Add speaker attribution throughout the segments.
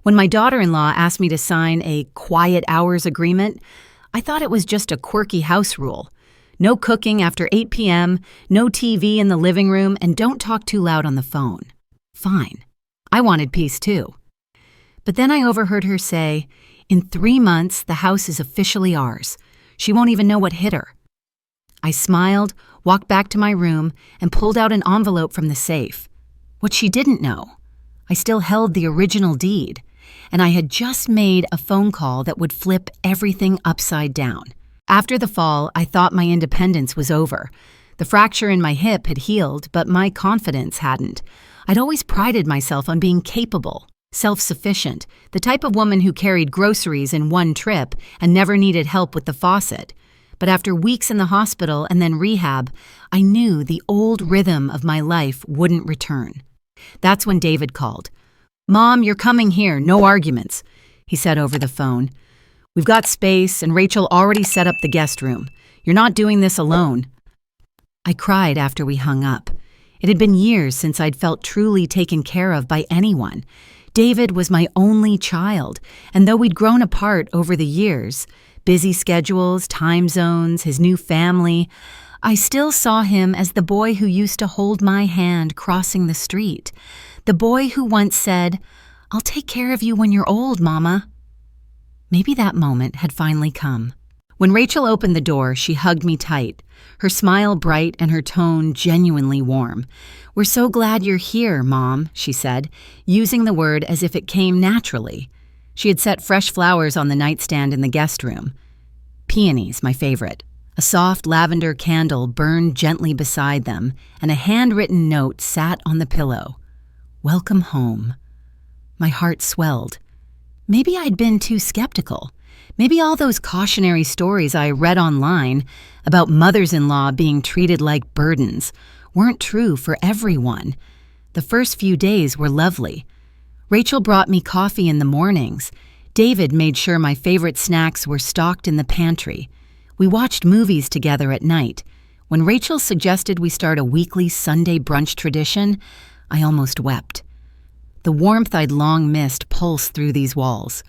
Speaker 1: When my daughter-in-law asked me to sign a quiet hours agreement, I thought it was just a quirky house rule. No cooking after 8 p.m., no TV in the living room, and don't talk too loud on the phone. Fine. I wanted peace too. But then I overheard her say, "In 3 months, the house is officially ours. She won't even know what hit her." I smiled, walked back to my room, and pulled out an envelope from the safe. What she didn't know, I still held the original deed, and I had just made a phone call that would flip everything upside down. After the fall, I thought my independence was over. The fracture in my hip had healed, but my confidence hadn't. I'd always prided myself on being capable, self-sufficient, the type of woman who carried groceries in one trip and never needed help with the faucet. But after weeks in the hospital and then rehab, I knew the old rhythm of my life wouldn't return. That's when David called. "Mom, you're coming here, no arguments," he said over the phone. "We've got space, and Rachel already set up the guest room. You're not doing this alone." I cried after we hung up. It had been years since I'd felt truly taken care of by anyone. David was my only child, and though we'd grown apart over the years, busy schedules, time zones, his new family, I still saw him as the boy who used to hold my hand crossing the street. The boy who once said, "I'll take care of you when you're old, Mama." Maybe that moment had finally come. When Rachel opened the door, she hugged me tight, her smile bright and her tone genuinely warm. "We're so glad you're here, Mom," she said, using the word as if it came naturally. She had set fresh flowers on the nightstand in the guest room. Peonies, my favorite. A soft lavender candle burned gently beside them, and a handwritten note sat on the pillow. "Welcome home." My heart swelled. Maybe I'd been too skeptical. Maybe all those cautionary stories I read online about mothers-in-law being treated like burdens weren't true for everyone. The first few days were lovely. Rachel brought me coffee in the mornings. David made sure my favorite snacks were stocked in the pantry. We watched movies together at night. When Rachel suggested we start a weekly Sunday brunch tradition, I almost wept. The warmth I'd long missed pulsed through these walls.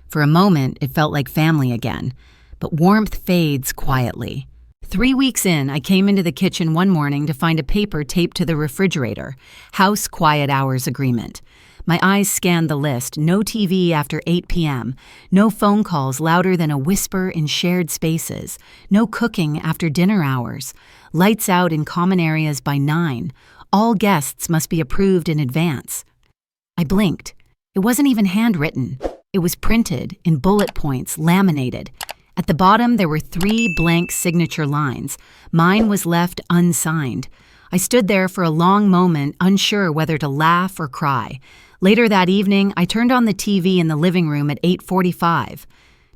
Speaker 1: For a moment, it felt like family again, but warmth fades quietly. 3 weeks in, I came into the kitchen one morning to find a paper taped to the refrigerator, House Quiet Hours Agreement. My eyes scanned the list, no TV after 8 p.m., no phone calls louder than a whisper in shared spaces, no cooking after dinner hours, lights out in common areas by 9, all guests must be approved in advance. I blinked. It wasn't even handwritten. It was printed in bullet points, laminated. At the bottom, there were 3 blank signature lines. Mine was left unsigned. I stood there for a long moment, unsure whether to laugh or cry. Later that evening, I turned on the TV in the living room at 8:45.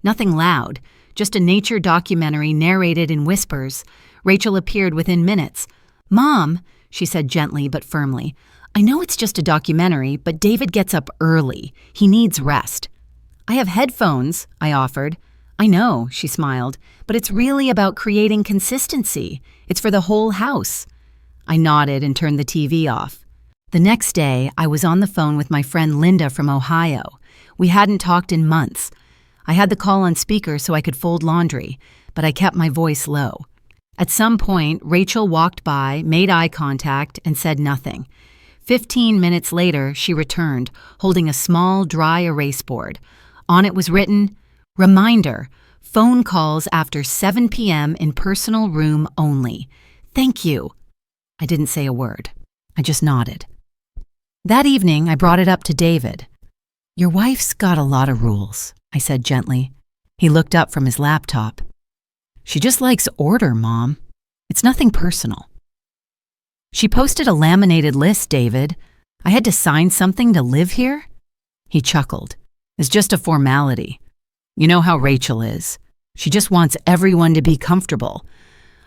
Speaker 1: Nothing loud, just a nature documentary narrated in whispers. Rachel appeared within minutes. "Mom," she said gently but firmly, "I know it's just a documentary, but David gets up early. He needs rest." "I have headphones," I offered. "I know," she smiled, "but it's really about creating consistency. It's for the whole house." I nodded and turned the TV off. The next day, I was on the phone with my friend Linda from Ohio. We hadn't talked in months. I had the call on speaker so I could fold laundry, but I kept my voice low. At some point, Rachel walked by, made eye contact, and said nothing. 15 minutes later, she returned, holding a small, dry erase board. On it was written, "Reminder, phone calls after 7 p.m. in personal room only. Thank you." I didn't say a word. I just nodded. That evening, I brought it up to David. "Your wife's got a lot of rules," I said gently. He looked up from his laptop. "She just likes order, Mom. It's nothing personal." "She posted a laminated list, David. I had to sign something to live here?" He chuckled. "It's just a formality. You know how Rachel is. She just wants everyone to be comfortable."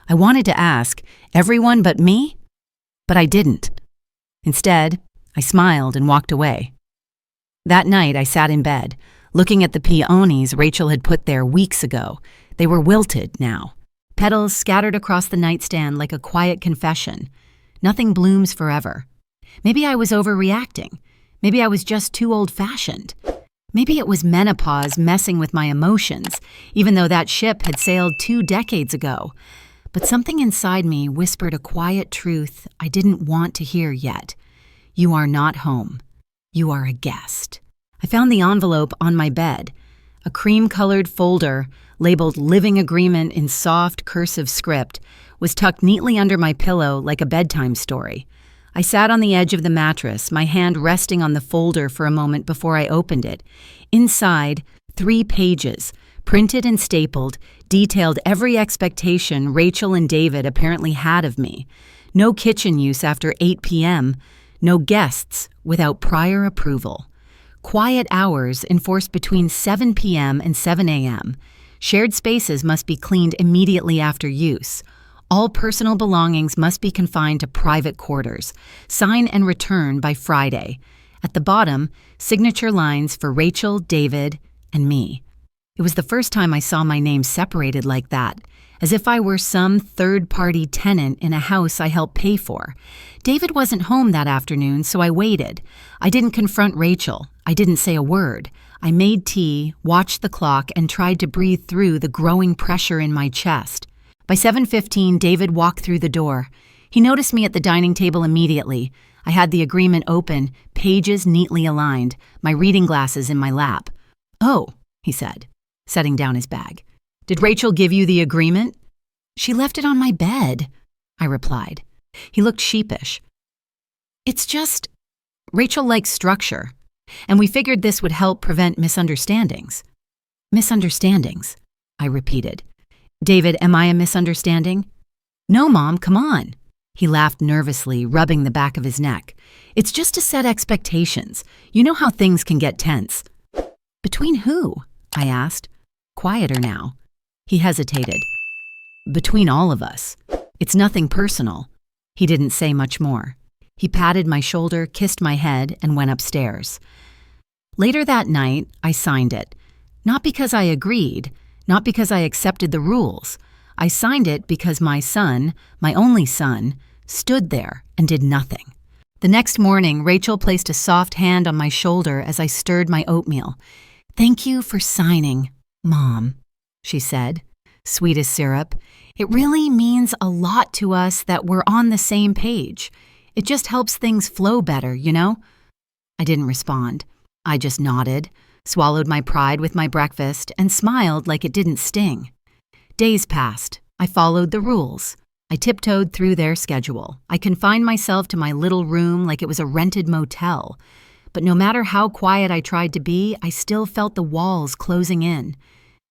Speaker 1: I wanted to ask, "Everyone but me?" But I didn't. Instead, I smiled and walked away. That night, I sat in bed, looking at the peonies Rachel had put there weeks ago. They were wilted now, petals scattered across the nightstand like a quiet confession. Nothing blooms forever. Maybe I was overreacting. Maybe I was just too old-fashioned. Maybe it was menopause messing with my emotions, even though that ship had sailed 2 decades ago. But something inside me whispered a quiet truth I didn't want to hear yet. You are not home. You are a guest. I found the envelope on my bed, a cream-colored folder labeled Living Agreement in soft, cursive script, was tucked neatly under my pillow like a bedtime story. I sat on the edge of the mattress, my hand resting on the folder for a moment before I opened it. Inside, 3 pages, printed and stapled, detailed every expectation Rachel and David apparently had of me. No kitchen use after 8 p.m., no guests without prior approval. Quiet hours enforced between 7 p.m. and 7 a.m. Shared spaces must be cleaned immediately after use. All personal belongings must be confined to private quarters. Sign and return by Friday. At the bottom, signature lines for Rachel, David, and me. It was the first time I saw my name separated like that, as if I were some third-party tenant in a house I helped pay for. David wasn't home that afternoon, so I waited. I didn't confront Rachel. I didn't say a word. I made tea, watched the clock, and tried to breathe through the growing pressure in my chest. By 7:15, David walked through the door. He noticed me at the dining table immediately. I had the agreement open, pages neatly aligned, my reading glasses in my lap. "Oh," he said, setting down his bag. "Did Rachel give you the agreement?" "She left it on my bed," I replied. He looked sheepish. "It's just, Rachel likes structure, and we figured this would help prevent misunderstandings." "Misunderstandings," I repeated. "David, am I a misunderstanding?" "No, Mom, come on." He laughed nervously, rubbing the back of his neck. "It's just to set expectations. You know how things can get tense." "Between who?" I asked, quieter now. He hesitated. "Between all of us. It's nothing personal." He didn't say much more. He patted my shoulder, kissed my head, and went upstairs. Later that night, I signed it. Not because I agreed, not because I accepted the rules. I signed it because my son, my only son, stood there and did nothing. The next morning, Rachel placed a soft hand on my shoulder as I stirred my oatmeal. "Thank you for signing, Mom," she said, sweet as syrup. "It really means a lot to us that we're on the same page. It just helps things flow better, you know?" I didn't respond. I just nodded, swallowed my pride with my breakfast, and smiled like it didn't sting. Days passed. I followed the rules. I tiptoed through their schedule. I confined myself to my little room like it was a rented motel. But no matter how quiet I tried to be, I still felt the walls closing in.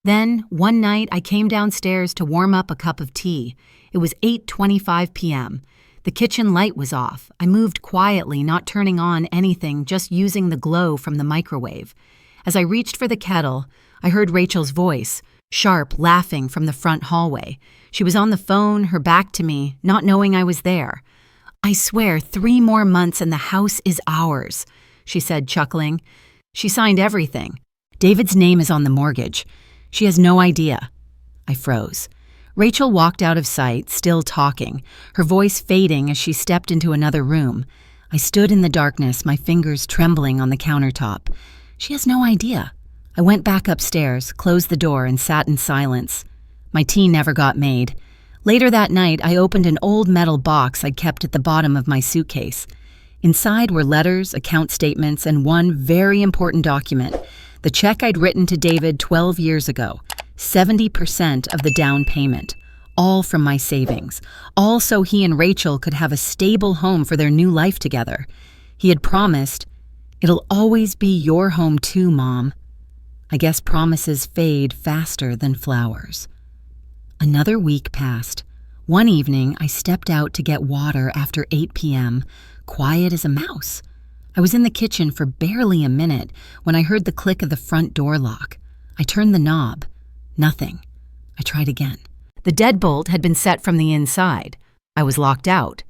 Speaker 1: Then, one night, I came downstairs to warm up a cup of tea. It was 8:25 p.m. The kitchen light was off. I moved quietly, not turning on anything, just using the glow from the microwave. As I reached for the kettle, I heard Rachel's voice, sharp, laughing from the front hallway. She was on the phone, her back to me, not knowing I was there. "I swear, 3 more months and the house is ours," she said, chuckling. "She signed everything. David's name is on the mortgage. She has no idea." I froze. Rachel walked out of sight, still talking, her voice fading as she stepped into another room. I stood in the darkness, my fingers trembling on the countertop. She has no idea. I went back upstairs, closed the door, and sat in silence. My tea never got made. Later that night, I opened an old metal box I'd kept at the bottom of my suitcase. Inside were letters, account statements, and one very important document, the check I'd written to David 12 years ago, 70% of the down payment, all from my savings, all so he and Rachel could have a stable home for their new life together. He had promised, "It'll always be your home too, Mom." I guess promises fade faster than flowers. Another week passed. One evening, I stepped out to get water after 8 p.m., quiet as a mouse. I was in the kitchen for barely a minute when I heard the click of the front door lock. I turned the knob. Nothing. I tried again. The deadbolt had been set from the inside. I was locked out.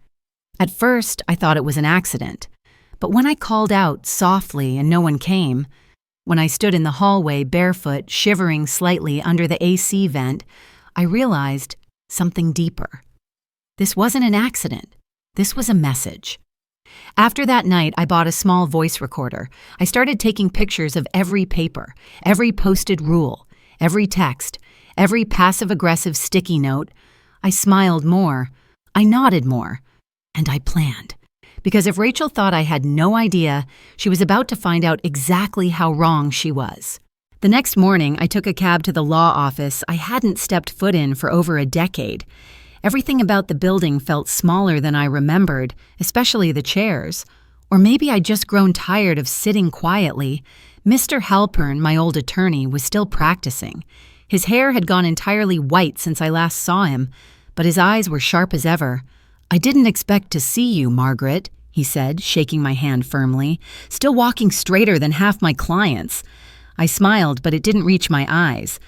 Speaker 1: At first, I thought it was an accident. But when I called out softly and no one came, when I stood in the hallway barefoot, shivering slightly under the AC vent, I realized something deeper. This wasn't an accident. This was a message. After that night, I bought a small voice recorder. I started taking pictures of every paper, every posted rule, every text, every passive-aggressive sticky note. I smiled more, I nodded more, and I planned. Because if Rachel thought I had no idea, she was about to find out exactly how wrong she was. The next morning, I took a cab to the law office I hadn't stepped foot in for over a decade. Everything about the building felt smaller than I remembered, especially the chairs. Or maybe I'd just grown tired of sitting quietly. Mr. Halpern, my old attorney, was still practicing. His hair had gone entirely white since I last saw him, but his eyes were sharp as ever. "I didn't expect to see you, Margaret," he said, shaking my hand firmly, still walking straighter than half my clients. I smiled, but it didn't reach my eyes.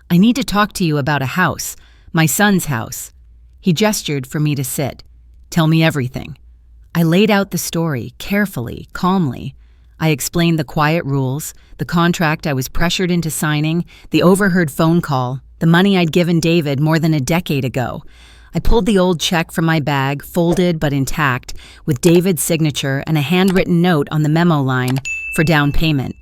Speaker 1: "I need to talk to you about a house, my son's house." He gestured for me to sit. "Tell me everything." I laid out the story, carefully, calmly. I explained the quiet rules, the contract I was pressured into signing, the overheard phone call, the money I'd given David more than a decade ago. I pulled the old check from my bag, folded but intact, with David's signature and a handwritten note on the memo line for down payment.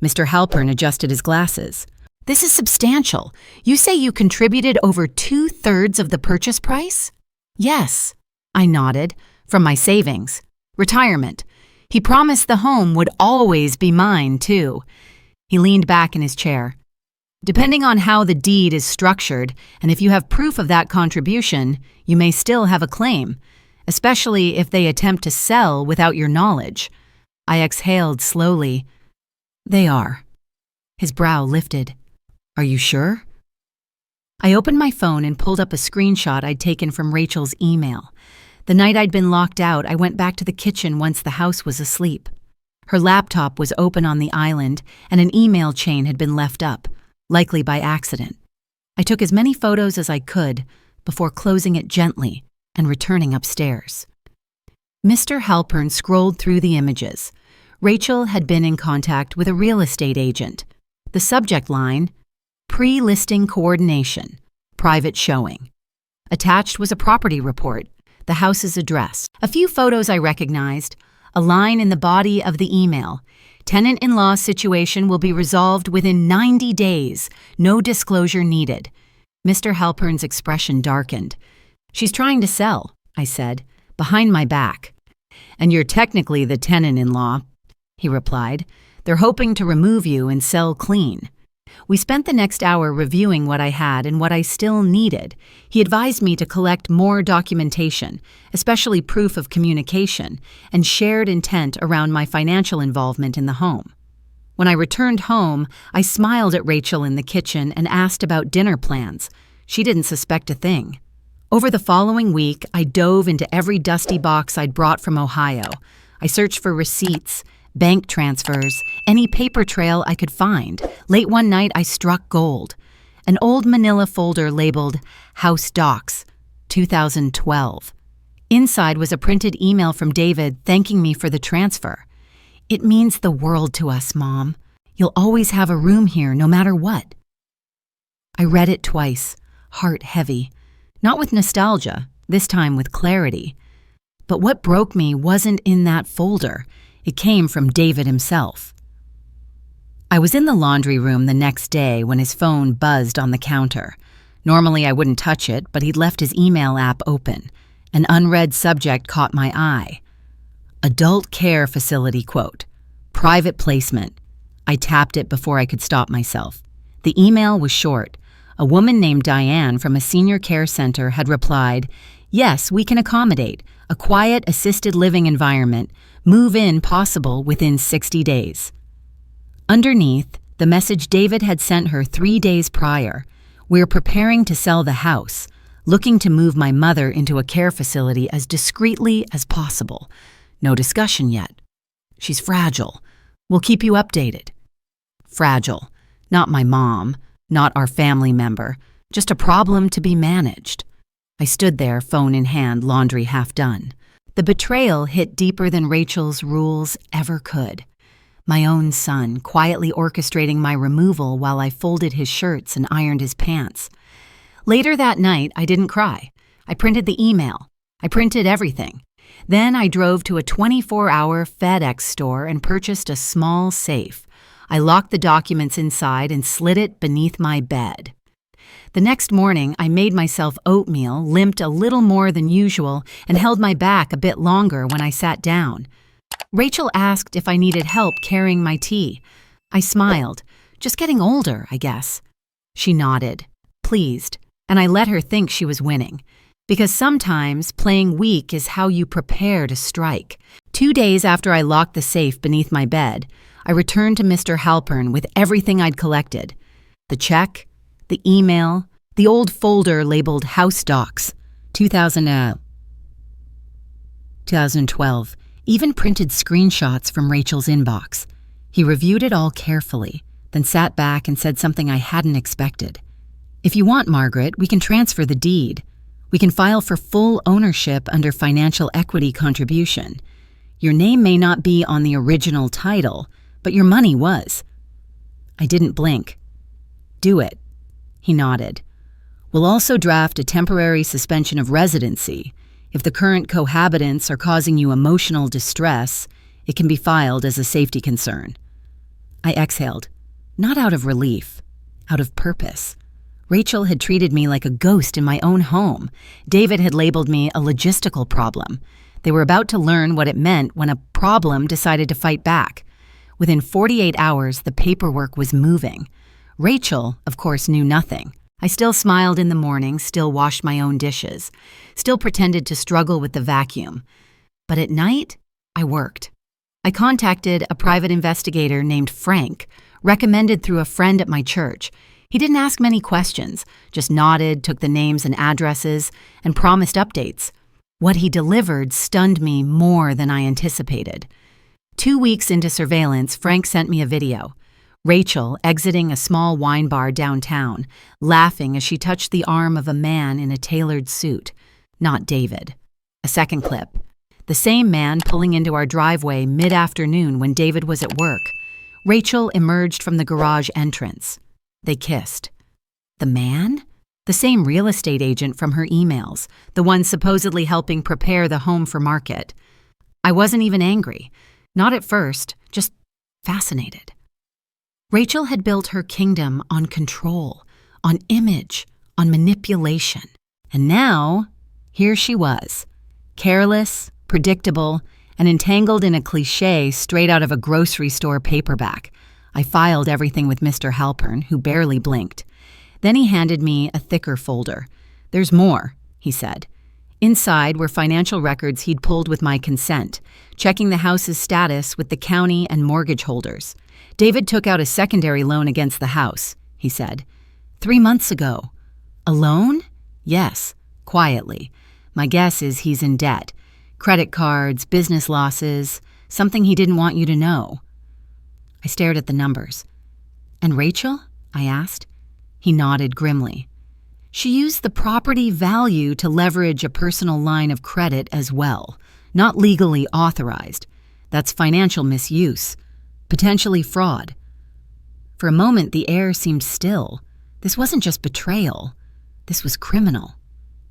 Speaker 1: Mr. Halpern adjusted his glasses. "This is substantial. You say you contributed over 2/3 of the purchase price?" "Yes," I nodded, "from my savings. Retirement. He promised the home would always be mine, too." He leaned back in his chair. "Depending on how the deed is structured, and if you have proof of that contribution, you may still have a claim, especially if they attempt to sell without your knowledge." I exhaled slowly. "They are." His brow lifted. "Are you sure?" I opened my phone and pulled up a screenshot I'd taken from Rachel's email. The night I'd been locked out, I went back to the kitchen once the house was asleep. Her laptop was open on the island, and an email chain had been left up, likely by accident. I took as many photos as I could before closing it gently and returning upstairs. Mr. Halpern scrolled through the images. Rachel had been in contact with a real estate agent. The subject line, "Pre-listing coordination, private showing." Attached was a property report, the house's address, a few photos I recognized, a line in the body of the email, "Tenant-in-law situation will be resolved within 90 days, no disclosure needed." Mr. Halpern's expression darkened. "She's trying to sell," I said, "behind my back." "And you're technically the tenant-in-law," he replied. "They're hoping to remove you and sell clean." We spent the next hour reviewing what I had and what I still needed. He advised me to collect more documentation, especially proof of communication, and shared intent around my financial involvement in the home. When I returned home, I smiled at Rachel in the kitchen and asked about dinner plans. She didn't suspect a thing. Over the following week, I dove into every dusty box I'd brought from Ohio. I searched for receipts, bank transfers, any paper trail I could find. Late one night, I struck gold. An old manila folder labeled House Docs, 2012. Inside was a printed email from David thanking me for the transfer. "It means the world to us, Mom. You'll always have a room here, no matter what." I read it twice, heart heavy. Not with nostalgia, this time with clarity. But what broke me wasn't in that folder. It came from David himself. I was in the laundry room the next day when his phone buzzed on the counter. Normally I wouldn't touch it, but he'd left his email app open. An unread subject caught my eye. Adult care facility quote. Private placement. I tapped it before I could stop myself. The email was short. A woman named Diane from a senior care center had replied, "Yes, we can accommodate. A quiet, assisted living environment. Move in possible within 60 days. Underneath, the message David had sent her 3 days prior. "We're preparing to sell the house, looking to move my mother into a care facility as discreetly as possible. No discussion yet. She's fragile. We'll keep you updated." Fragile. Not my mom, not our family member, just a problem to be managed. I stood there, phone in hand, laundry half done. The betrayal hit deeper than Rachel's rules ever could. My own son, quietly orchestrating my removal while I folded his shirts and ironed his pants. Later that night, I didn't cry. I printed the email. I printed everything. Then I drove to a 24-hour FedEx store and purchased a small safe. I locked the documents inside and slid it beneath my bed. The next morning, I made myself oatmeal, limped a little more than usual, and held my back a bit longer when I sat down. Rachel asked if I needed help carrying my tea. I smiled. Just getting older, I guess. She nodded, pleased, and I let her think she was winning. Because sometimes playing weak is how you prepare to strike. 2 days after I locked the safe beneath my bed, I returned to Mr. Halpern with everything I'd collected. The check, the email, the old folder labeled House Docs, 2012, even printed screenshots from Rachel's inbox. He reviewed it all carefully, then sat back and said something I hadn't expected. "If you want, Margaret, we can transfer the deed. We can file for full ownership under financial equity contribution. Your name may not be on the original title, but your money was." I didn't blink. "Do it." He nodded. "We'll also draft a temporary suspension of residency. If the current cohabitants are causing you emotional distress, it can be filed as a safety concern." I exhaled, not out of relief, out of purpose. Rachel had treated me like a ghost in my own home. David had labeled me a logistical problem. They were about to learn what it meant when a problem decided to fight back. Within 48 hours, the paperwork was moving. Rachel, of course, knew nothing. I still smiled in the morning, still washed my own dishes, still pretended to struggle with the vacuum. But at night, I worked. I contacted a private investigator named Frank, recommended through a friend at my church. He didn't ask many questions, just nodded, took the names and addresses, and promised updates. What he delivered stunned me more than I anticipated. 2 weeks into surveillance, Frank sent me a video. Rachel exiting a small wine bar downtown, laughing as she touched the arm of a man in a tailored suit. Not David. A second clip. The same man pulling into our driveway mid-afternoon when David was at work. Rachel emerged from the garage entrance. They kissed. The man? The same real estate agent from her emails, the one supposedly helping prepare the home for market. I wasn't even angry. Not at first, just fascinated. Rachel had built her kingdom on control, on image, on manipulation. And now, here she was, careless, predictable, and entangled in a cliché straight out of a grocery store paperback. I filed everything with Mr. Halpern, who barely blinked. Then he handed me a thicker folder. "There's more," he said. Inside were financial records he'd pulled with my consent, checking the house's status with the county and mortgage holders. "David took out a secondary loan against the house," he said. 3 months ago. A loan? Yes, quietly. My guess is he's in debt. Credit cards, business losses, something he didn't want you to know." I stared at the numbers. "And Rachel?" I asked. He nodded grimly. "She used the property value to leverage a personal line of credit as well, not legally authorized. That's financial misuse, potentially fraud." For a moment, the air seemed still. This wasn't just betrayal. This was criminal.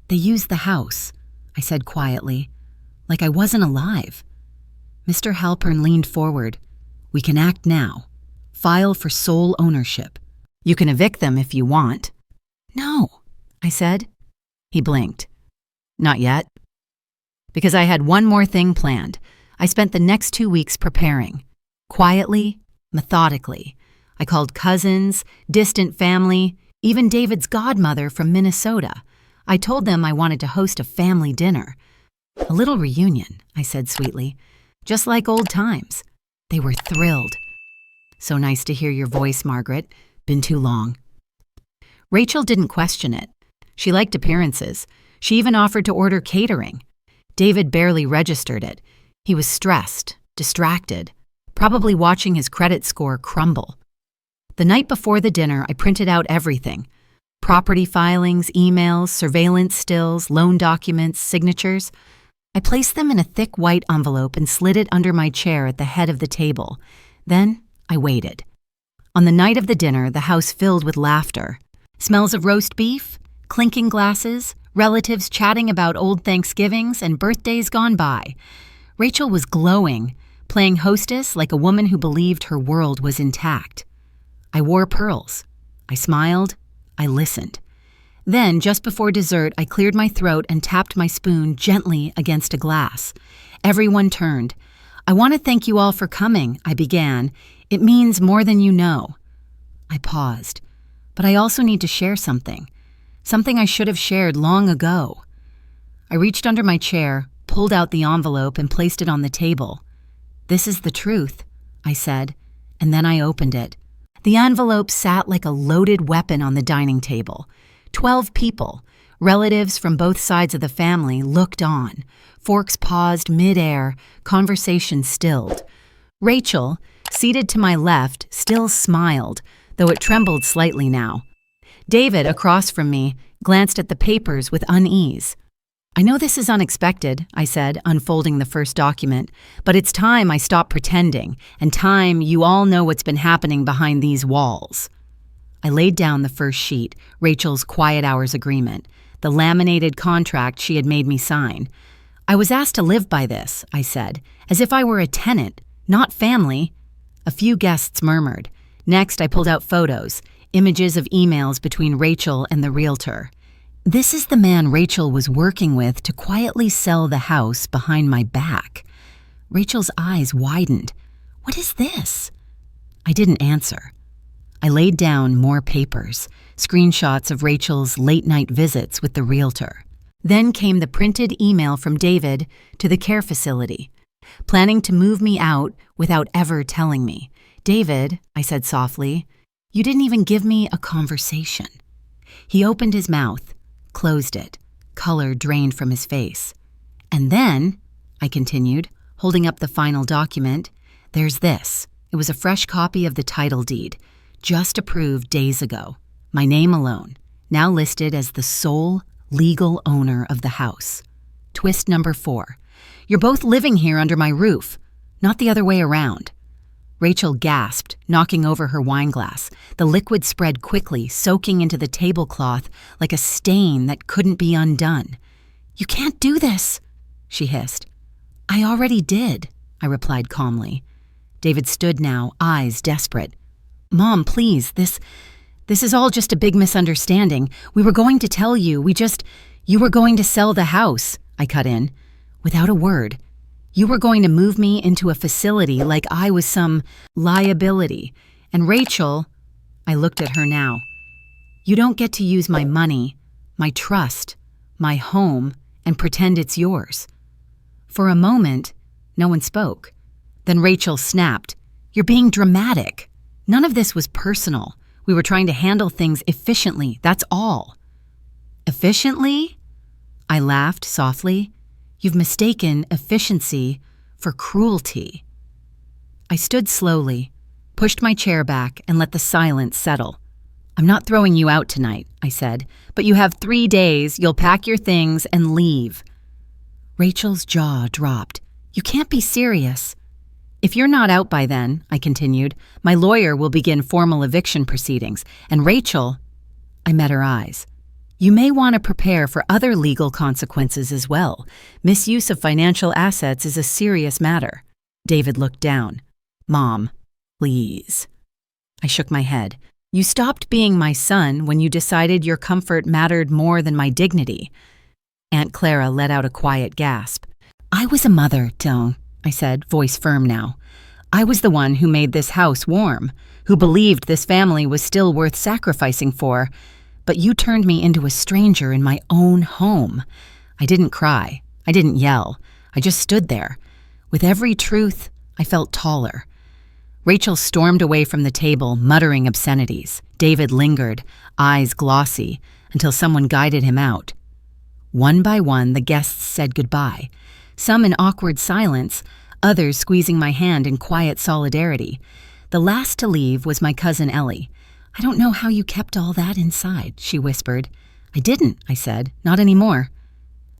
Speaker 1: "They used the house," I said quietly, like I wasn't alive. Mr. Halpern leaned forward. "We can act now. File for sole ownership. You can evict them if you want." "No," I said. He blinked. "Not yet." Because I had one more thing planned. I spent the next 2 weeks preparing. Quietly, methodically. I called cousins, distant family, even David's godmother from Minnesota. I told them I wanted to host a family dinner. "A little reunion," I said sweetly. "Just like old times." They were thrilled. "So nice to hear your voice, Margaret. Been too long." Rachel didn't question it. She liked appearances. She even offered to order catering. David barely registered it. He was stressed, distracted, probably watching his credit score crumble. The night before the dinner, I printed out everything. Property filings, emails, surveillance stills, loan documents, signatures. I placed them in a thick white envelope and slid it under my chair at the head of the table. Then I waited. On the night of the dinner, the house filled with laughter. Smells of roast beef, clinking glasses, relatives chatting about old Thanksgivings and birthdays gone by. Rachel was glowing, playing hostess like a woman who believed her world was intact. I wore pearls. I smiled. I listened. Then, just before dessert, I cleared my throat and tapped my spoon gently against a glass. Everyone turned. "I want to thank you all for coming," I began. "It means more than you know." I paused. But I also need to share something. Something I should have shared long ago. I reached under my chair, pulled out the envelope, and placed it on the table. "This is the truth," I said, and then I opened it. The envelope sat like a loaded weapon on the dining table. 12 people, relatives from both sides of the family, looked on. Forks paused mid-air, conversation stilled. Rachel, seated to my left, still smiled, though it trembled slightly now. David, across from me, glanced at the papers with unease. "I know this is unexpected," I said, unfolding the first document, "but it's time I stop pretending, and time you all know what's been happening behind these walls." I laid down the first sheet, Rachel's quiet hours agreement, the laminated contract she had made me sign. "I was asked to live by this," I said, "as if I were a tenant, not family." A few guests murmured. Next, I pulled out photos, images of emails between Rachel and the realtor. This is the man Rachel was working with to quietly sell the house behind my back. Rachel's eyes widened. "What is this?" I didn't answer. I laid down more papers, screenshots of Rachel's late-night visits with the realtor. Then came the printed email from David to the care facility, planning to move me out without ever telling me. "David," I said softly, "you didn't even give me a conversation." He opened his mouth, closed it, color drained from his face. "And then," I continued, holding up the final document, "there's this." It was a fresh copy of the title deed, just approved days ago. My name alone, now listed as the sole legal owner of the house. Twist number 4. "You're both living here under my roof, not the other way around." Rachel gasped, knocking over her wine glass. The liquid spread quickly, soaking into the tablecloth like a stain that couldn't be undone. "You can't do this," she hissed. "I already did," I replied calmly. David stood now, eyes desperate. "Mom, please, this is all just a big misunderstanding. We were going to tell you, you were going to sell the house," I cut in. Without a word. "You were going to move me into a facility like I was some liability. And Rachel," I looked at her now, "you don't get to use my money, my trust, my home, and pretend it's yours." For a moment, no one spoke. Then Rachel snapped, "You're being dramatic. None of this was personal. We were trying to handle things efficiently, that's all." "Efficiently?" I laughed softly. "You've mistaken efficiency for cruelty." I stood slowly, pushed my chair back, and let the silence settle. "I'm not throwing you out tonight," I said, "but you have 3 days, you'll pack your things and leave." Rachel's jaw dropped. "You can't be serious." "If you're not out by then," I continued, "my lawyer will begin formal eviction proceedings, and Rachel—" I met her eyes. "You may want to prepare for other legal consequences as well. Misuse of financial assets is a serious matter." David looked down. "Mom, please." I shook my head. "You stopped being my son when you decided your comfort mattered more than my dignity." Aunt Clara let out a quiet gasp. "I was a mother, Tone," I said, voice firm now. "I was the one who made this house warm, who believed this family was still worth sacrificing for. But you turned me into a stranger in my own home." I didn't cry. I didn't yell. I just stood there. With every truth, I felt taller. Rachel stormed away from the table, muttering obscenities. David lingered, eyes glossy, until someone guided him out. One by one, the guests said goodbye, some in awkward silence, others squeezing my hand in quiet solidarity. The last to leave was my cousin Ellie. "I don't know how you kept all that inside," she whispered. "I didn't," I said, "not anymore."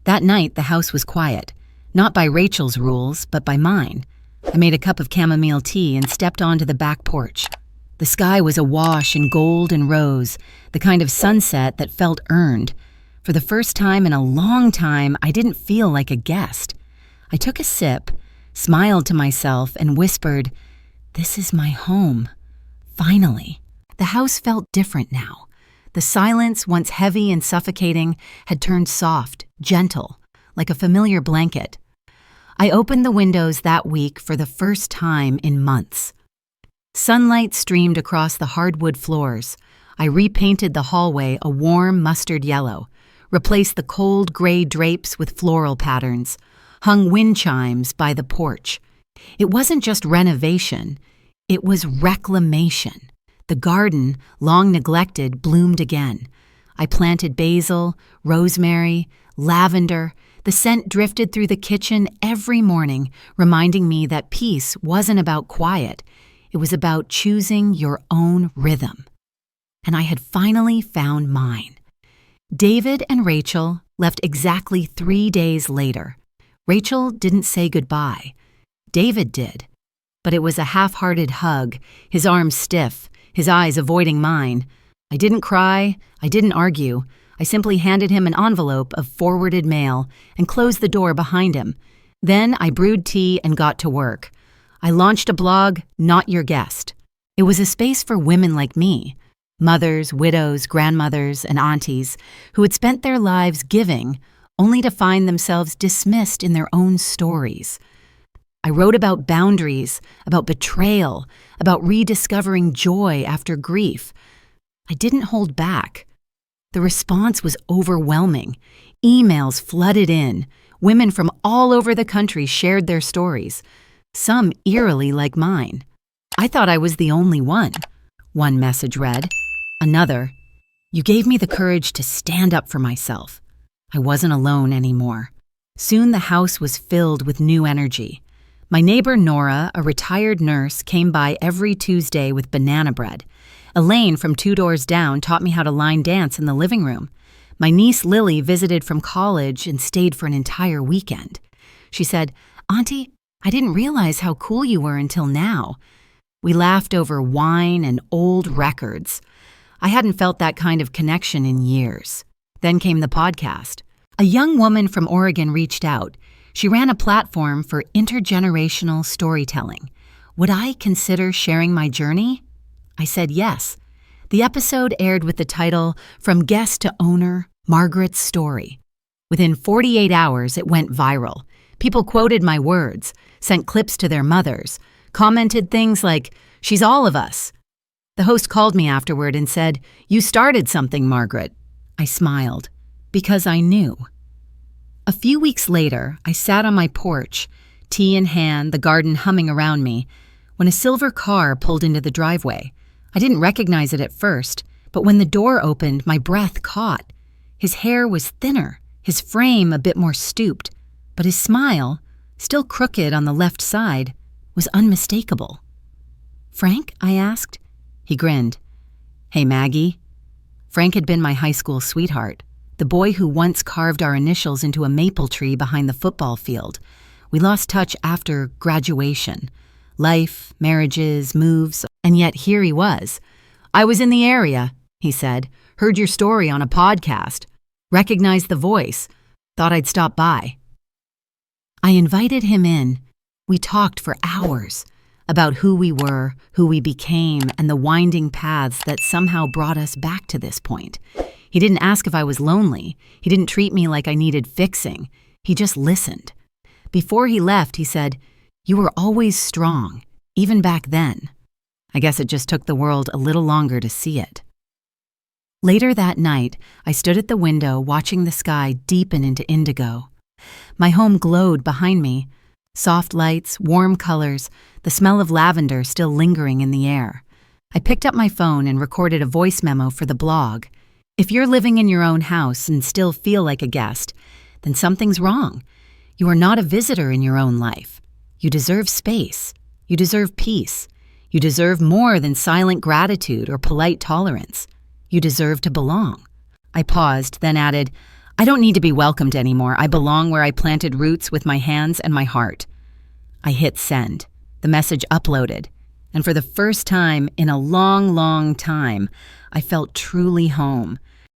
Speaker 1: That night, the house was quiet, not by Rachel's rules, but by mine. I made a cup of chamomile tea and stepped onto the back porch. The sky was awash in gold and rose, the kind of sunset that felt earned. For the first time in a long time, I didn't feel like a guest. I took a sip, smiled to myself, and whispered, "This is my home. Finally." The house felt different now. The silence, once heavy and suffocating, had turned soft, gentle, like a familiar blanket. I opened the windows that week for the first time in months. Sunlight streamed across the hardwood floors. I repainted the hallway a warm mustard yellow, replaced the cold gray drapes with floral patterns, hung wind chimes by the porch. It wasn't just renovation, it was reclamation. The garden, long neglected, bloomed again. I planted basil, rosemary, lavender. The scent drifted through the kitchen every morning, reminding me that peace wasn't about quiet. It was about choosing your own rhythm. And I had finally found mine. David and Rachel left exactly 3 days later. Rachel didn't say goodbye. David did. But it was a half-hearted hug, his arms stiff, his eyes avoiding mine. I didn't cry, I didn't argue. I simply handed him an envelope of forwarded mail and closed the door behind him. Then I brewed tea and got to work. I launched a blog, Not Your Guest. It was a space for women like me, mothers, widows, grandmothers, and aunties, who had spent their lives giving, only to find themselves dismissed in their own stories. I wrote about boundaries, about betrayal, about rediscovering joy after grief. I didn't hold back. The response was overwhelming. Emails flooded in. Women from all over the country shared their stories, some eerily like mine. I thought I was the only one. One message read. Another, "You gave me the courage to stand up for myself." I wasn't alone anymore. Soon the house was filled with new energy. My neighbor Nora, a retired nurse, came by every Tuesday with banana bread. Elaine from 2 doors down taught me how to line dance in the living room. My niece Lily visited from college and stayed for an entire weekend. She said, "Auntie, I didn't realize how cool you were until now." We laughed over wine and old records. I hadn't felt that kind of connection in years. Then came the podcast. A young woman from Oregon reached out. She ran a platform for intergenerational storytelling. Would I consider sharing my journey? I said yes. The episode aired with the title, From Guest to Owner, Margaret's Story. Within 48 hours, it went viral. People quoted my words, sent clips to their mothers, commented things like, "She's all of us." The host called me afterward and said, "You started something, Margaret." I smiled, because I knew. A few weeks later, I sat on my porch, tea in hand, the garden humming around me, when a silver car pulled into the driveway. I didn't recognize it at first, but when the door opened, my breath caught. His hair was thinner, his frame a bit more stooped, but his smile, still crooked on the left side, was unmistakable. "Frank?" I asked. He grinned. "Hey, Maggie." Frank had been my high school sweetheart, the boy who once carved our initials into a maple tree behind the football field. We lost touch after graduation. Life, marriages, moves, and yet here he was. "I was in the area," he said. "Heard your story on a podcast. Recognized the voice. Thought I'd stop by." I invited him in. We talked for hours about who we were, who we became, and the winding paths that somehow brought us back to this point. He didn't ask if I was lonely. He didn't treat me like I needed fixing. He just listened. Before he left, he said, "You were always strong, even back then." I guess it just took the world a little longer to see it. Later that night, I stood at the window watching the sky deepen into indigo. My home glowed behind me. Soft lights, warm colors, the smell of lavender still lingering in the air. I picked up my phone and recorded a voice memo for the blog. If you're living in your own house and still feel like a guest, then something's wrong. You are not a visitor in your own life. You deserve space. You deserve peace. You deserve more than silent gratitude or polite tolerance. You deserve to belong. I paused, then added, "I don't need to be welcomed anymore. I belong where I planted roots with my hands and my heart." I hit send. The message uploaded. And for the first time in a long, long time, I felt truly home.